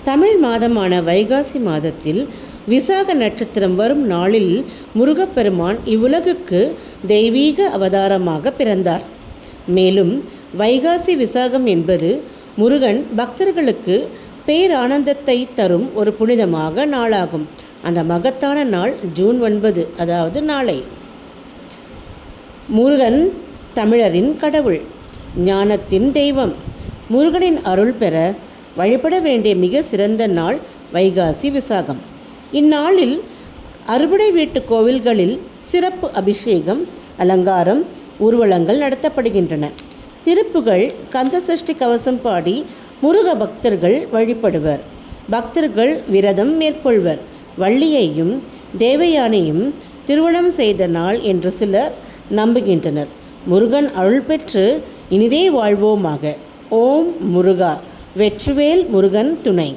தமிழ் மாதமான வைகாசி மாதத்தில் விசாக நட்சத்திரம் வரும் நாளில் முருகப்பெருமான் இவ்வுலகுக்கு தெய்வீக அவதாரமாக பிறந்தார். மேலும் வைகாசி விசாகம் என்பது முருகன் பக்தர்களுக்கு பேரானந்தத்தை தரும் ஒரு புனிதமாக நாளாகும். அந்த மகத்தான நாள் ஜூன் 9, அதாவது நாளை. முருகன் தமிழரின் கடவுள், ஞானத்தின் தெய்வம். முருகனின் அருள் பெற வழிபட வேண்டிய மிக சிறந்த நாள் வைகாசி விசாகம். இந்நாளில் அறுபடை வீட்டு கோவில்களில் சிறப்பு அபிஷேகம், அலங்காரம், ஊர்வலங்கள் நடத்தப்படுகின்றன. திருப்புகழ், கந்தசஷ்டி கவசம் பாடி முருக பக்தர்கள் வழிபடுவர். பக்தர்கள் விரதம் மேற்கொள்வர். வள்ளியையும் தேவயானையும் திருமணம் செய்த நாள் என்று சிலர் நம்புகின்றனர். முருகன் அருள் பெற்று இனிதே வாழ்வோமாக. ஓம் முருகா. வெற்றிவேல் முருகன் துணை.